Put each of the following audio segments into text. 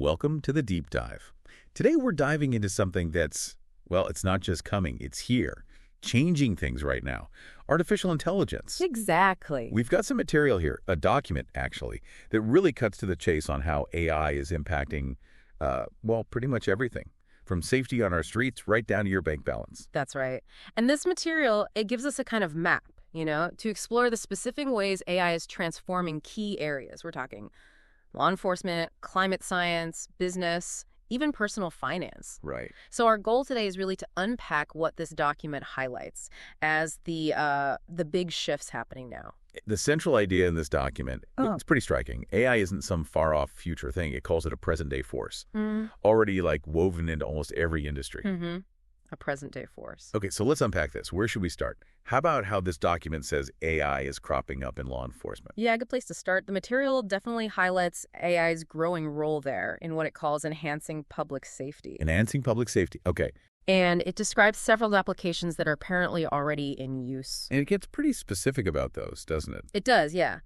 Welcome to the Deep Dive. Today we're diving into something that's, well, it's not just coming, it's here, changing things right now. Artificial intelligence. Exactly. We've got some material here, a document actually, that really cuts to the chase on how AI is impacting, well, pretty much everything. From safety on our streets right down to your bank balance. That's right. And this material, it gives us a kind of map, to explore the specific ways AI is transforming key areas. We're talking law enforcement, climate science, business, even personal finance. Right. So our goal today is really to unpack what this document highlights as the big shifts happening now. The central idea in this document, it's pretty striking. AI isn't some far-off future thing. It calls it a present-day force, already woven into almost every industry. A present-day force. Okay, so let's unpack this. Where should we start? How about how this document says AI is cropping up in law enforcement? Yeah, good place to start. The material definitely highlights AI's growing role there in what it calls enhancing public safety. Enhancing public safety. Okay. And it describes several applications that are apparently already in use. And it gets pretty specific about those, doesn't it? It does, yeah.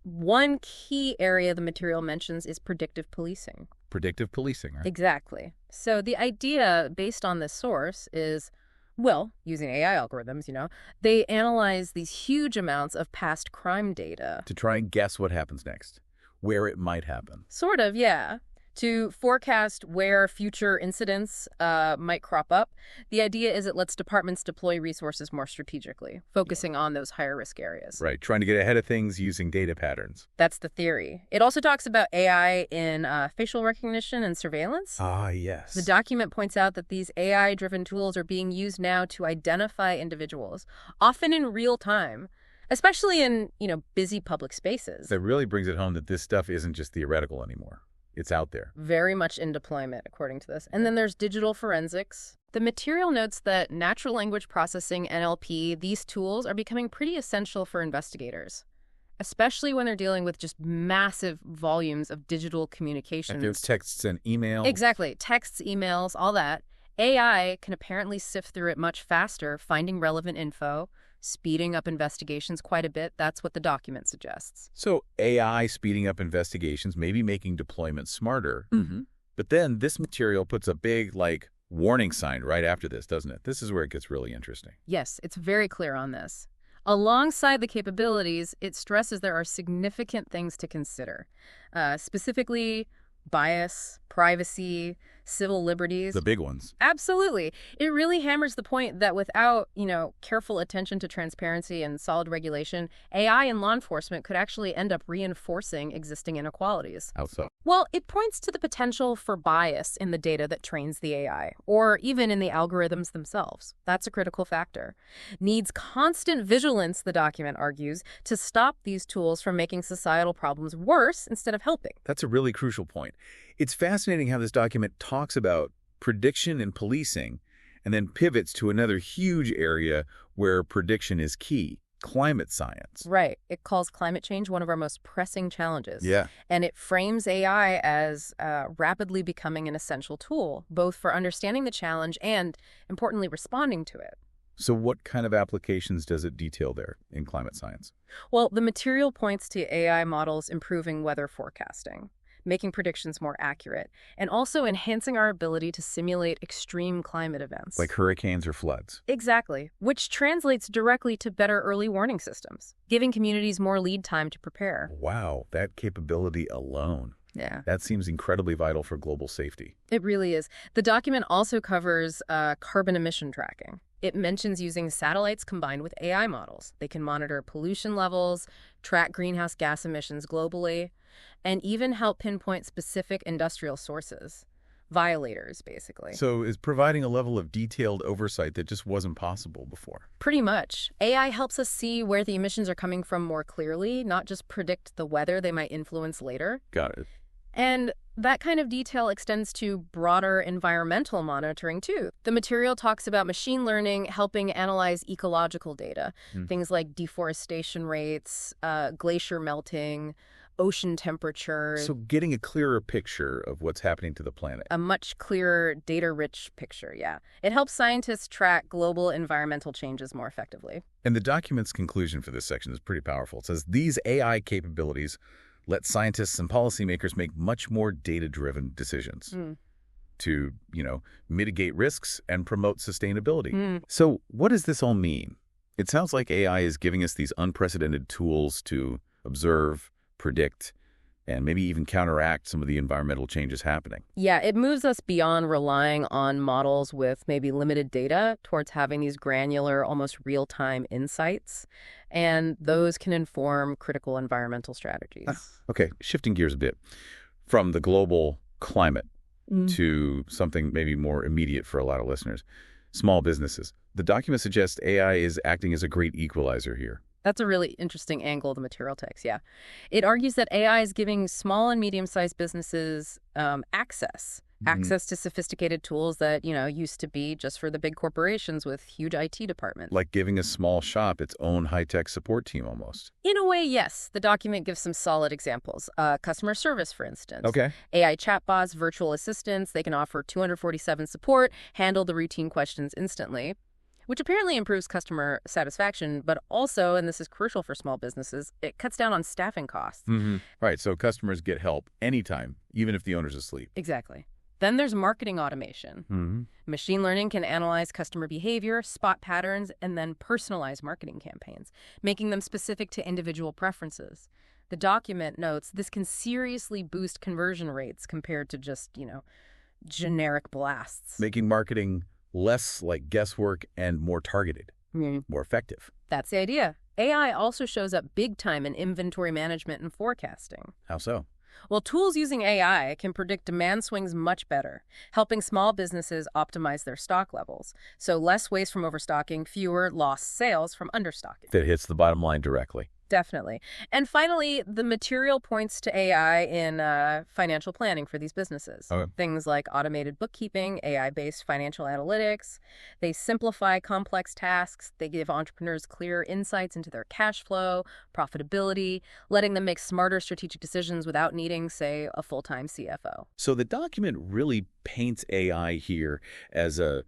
One key area the material mentions is predictive policing. Predictive policing, right? Exactly. So the idea based on this source is, well, using AI algorithms, they analyze these huge amounts of past crime data. To try and guess what happens next, where it might happen. Sort of, yeah. To forecast where future incidents might crop up. The idea is it lets departments deploy resources more strategically, focusing on those higher risk areas. Right, trying to get ahead of things using data patterns. That's the theory. It also talks about AI in facial recognition and surveillance. Ah, yes. The document points out that these AI-driven tools are being used now to identify individuals, often in real time, especially in, busy public spaces. That really brings it home that this stuff isn't just theoretical anymore. It's out there. Very much in deployment, according to this. And then there's digital forensics. The material notes that natural language processing, NLP, these tools are becoming pretty essential for investigators, especially when they're dealing with just massive volumes of digital communications. Like there's texts and emails. Exactly. Texts, emails, all that. AI can apparently sift through it much faster, finding relevant info, speeding up investigations quite a bit. That's what the document suggests. So AI speeding up investigations, maybe making deployment smarter. But then this material puts a big, warning sign right after this, doesn't it? This is where it gets really interesting. Yes, it's very clear on this. Alongside the capabilities, it stresses there are significant things to consider, specifically bias, privacy, civil liberties. The big ones. Absolutely. It really hammers the point that without, careful attention to transparency and solid regulation, AI in law enforcement could actually end up reinforcing existing inequalities. How so? Well, it points to the potential for bias in the data that trains the AI, or even in the algorithms themselves. That's a critical factor. Needs constant vigilance, the document argues, to stop these tools from making societal problems worse instead of helping. That's a really crucial point. It's fascinating how this document talks about prediction and policing and then pivots to another huge area where prediction is key, climate science. Right. It calls climate change one of our most pressing challenges. Yeah. And it frames AI as rapidly becoming an essential tool, both for understanding the challenge and, importantly, responding to it. So what kind of applications does it detail there in climate science? Well, the material points to AI models improving weather forecasting, making predictions more accurate, and also enhancing our ability to simulate extreme climate events. Like hurricanes or floods. Exactly, which translates directly to better early warning systems, giving communities more lead time to prepare. Wow, that capability alone. Yeah. That seems incredibly vital for global safety. It really is. The document also covers carbon emission tracking. It mentions using satellites combined with AI models. They can monitor pollution levels, track greenhouse gas emissions globally, and even help pinpoint specific industrial sources. Violators, basically. So it's providing a level of detailed oversight that just wasn't possible before. Pretty much. AI helps us see where the emissions are coming from more clearly, not just predict the weather they might influence later. Got it. And that kind of detail extends to broader environmental monitoring, too. The material talks about machine learning helping analyze ecological data, things like deforestation rates, glacier melting, ocean temperatures. So getting a clearer picture of what's happening to the planet. A much clearer, data-rich picture, yeah. It helps scientists track global environmental changes more effectively. And the document's conclusion for this section is pretty powerful. It says, these AI capabilities let scientists and policymakers make much more data-driven decisions to, mitigate risks and promote sustainability. So what does this all mean? It sounds like AI is giving us these unprecedented tools to observe, predict, and maybe even counteract some of the environmental changes happening. Yeah, it moves us beyond relying on models with maybe limited data towards having these granular, almost real-time insights. And those can inform critical environmental strategies. Okay, shifting gears a bit from the global climate to something maybe more immediate for a lot of listeners, small businesses. The document suggests AI is acting as a great equalizer here. That's a really interesting angle of the material text, yeah. It argues that AI is giving small and medium-sized businesses access to sophisticated tools that, used to be just for the big corporations with huge IT departments. Like giving a small shop its own high-tech support team almost. In a way, yes. The document gives some solid examples. Customer service, for instance. Okay. AI chatbots, virtual assistants, they can offer 247 support, handle the routine questions instantly, which apparently improves customer satisfaction, but also, and this is crucial for small businesses, it cuts down on staffing costs. Right, so customers get help anytime, even if the owner's asleep. Exactly. Then there's marketing automation. Machine learning can analyze customer behavior, spot patterns, and then personalize marketing campaigns, making them specific to individual preferences. The document notes this can seriously boost conversion rates compared to just, generic blasts. Making marketing less like guesswork and more targeted, more effective. That's the idea. AI also shows up big time in inventory management and forecasting. How so? Well, tools using AI can predict demand swings much better, helping small businesses optimize their stock levels. So less waste from overstocking, fewer lost sales from understocking. That hits the bottom line directly. Definitely. And finally, the material points to AI in financial planning for these businesses. Okay. Things like automated bookkeeping, AI-based financial analytics. They simplify complex tasks. They give entrepreneurs clear insights into their cash flow, profitability, letting them make smarter strategic decisions without needing, say, a full-time CFO. So the document really paints AI here as a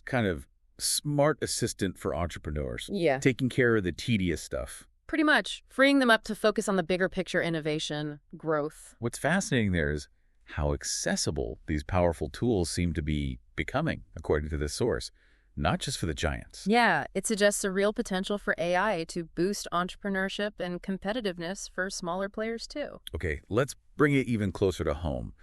kind of smart assistant for entrepreneurs. Yeah. Taking care of the tedious stuff. Pretty much, freeing them up to focus on the bigger picture innovation, growth. What's fascinating there is how accessible these powerful tools seem to be becoming, according to this source, not just for the giants. Yeah, it suggests a real potential for AI to boost entrepreneurship and competitiveness for smaller players, too. Okay, let's bring it even closer to home.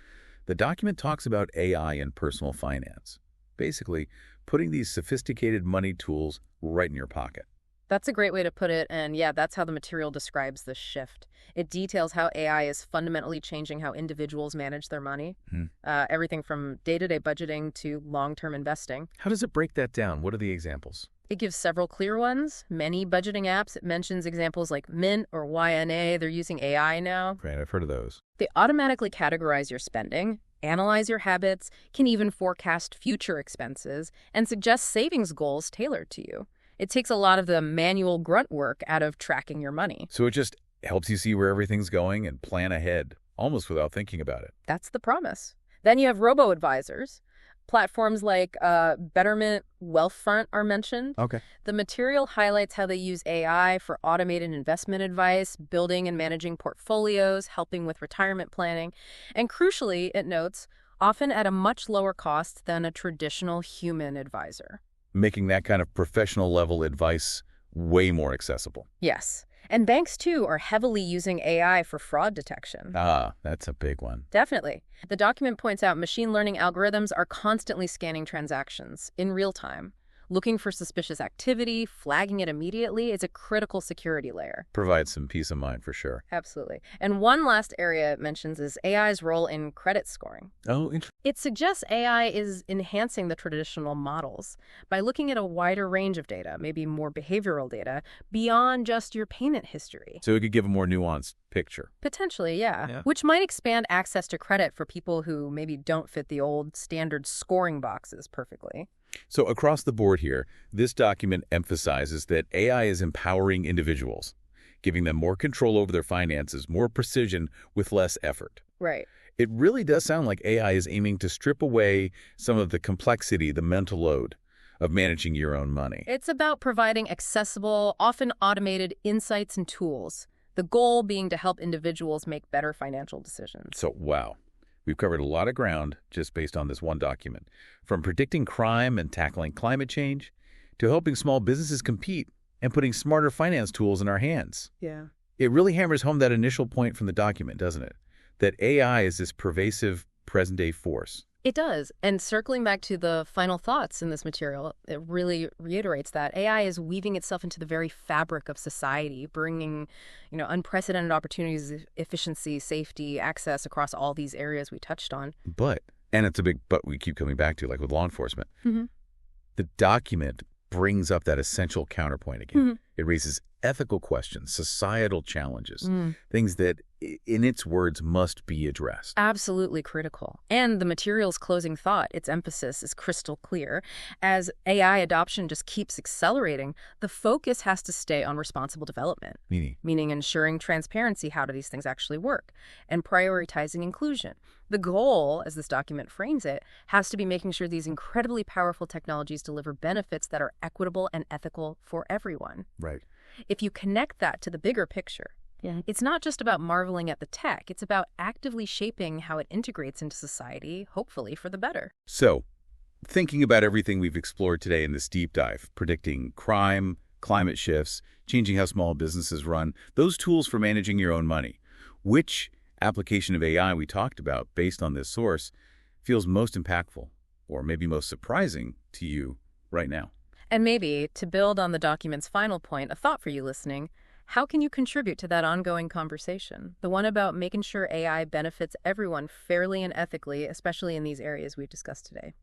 The document talks about AI in personal finance, basically putting these sophisticated money tools right in your pocket. That's a great way to put it, and yeah, that's how the material describes this shift. It details how AI is fundamentally changing how individuals manage their money, everything from day-to-day budgeting to long-term investing. How does it break that down? What are the examples? It gives several clear ones. Many budgeting apps, it mentions examples like Mint or YNA. They're using AI now. Great, I've heard of those. They automatically categorize your spending, analyze your habits, can even forecast future expenses, and suggest savings goals tailored to you. It takes a lot of the manual grunt work out of tracking your money. So it just helps you see where everything's going and plan ahead, almost without thinking about it. That's the promise. Then you have robo-advisors. Platforms like Betterment, Wealthfront are mentioned. Okay. The material highlights how they use AI for automated investment advice, building and managing portfolios, helping with retirement planning, and crucially, it notes, often at a much lower cost than a traditional human advisor. Making that kind of professional level advice way more accessible. Yes. And banks, too, are heavily using AI for fraud detection. Ah, that's a big one. Definitely. The document points out machine learning algorithms are constantly scanning transactions in real time. Looking for suspicious activity, flagging it immediately is a critical security layer. Provides some peace of mind for sure. Absolutely. And one last area it mentions is AI's role in credit scoring. Oh, interesting. It suggests AI is enhancing the traditional models by looking at a wider range of data, maybe more behavioral data, beyond just your payment history. So it could give a more nuanced picture. Potentially, yeah. Which might expand access to credit for people who maybe don't fit the old standard scoring boxes perfectly. So across the board here, this document emphasizes that AI is empowering individuals, giving them more control over their finances, more precision with less effort. Right. It really does sound like AI is aiming to strip away some of the complexity, the mental load of managing your own money. It's about providing accessible, often automated insights and tools The goal being to help individuals make better financial decisions. So, wow. We've covered a lot of ground just based on this one document, from predicting crime and tackling climate change to helping small businesses compete and putting smarter finance tools in our hands. Yeah. It really hammers home that initial point from the document, doesn't it? That AI is this pervasive present-day force. It does. And circling back to the final thoughts in this material, it really reiterates that AI is weaving itself into the very fabric of society, bringing, unprecedented opportunities, efficiency, safety, access across all these areas we touched on. But, and it's a big but we keep coming back to, like with law enforcement, the document brings up that essential counterpoint again. It raises ethical questions, societal challenges, things that, in its words, must be addressed. Absolutely critical. And the material's closing thought, its emphasis is crystal clear. As AI adoption just keeps accelerating, the focus has to stay on responsible development. Meaning ensuring transparency, how do these things actually work, and prioritizing inclusion. The goal, as this document frames it, has to be making sure these incredibly powerful technologies deliver benefits that are equitable and ethical for everyone. Right. If you connect that to the bigger picture, it's not just about marveling at the tech. It's about actively shaping how it integrates into society, hopefully for the better. So, thinking about everything we've explored today in this deep dive, predicting crime, climate shifts, changing how small businesses run, those tools for managing your own money, which application of AI we talked about based on this source feels most impactful or maybe most surprising to you right now? And maybe, to build on the document's final point, a thought for you listening: how can you contribute to that ongoing conversation? The one about making sure AI benefits everyone fairly and ethically, especially in these areas we've discussed today.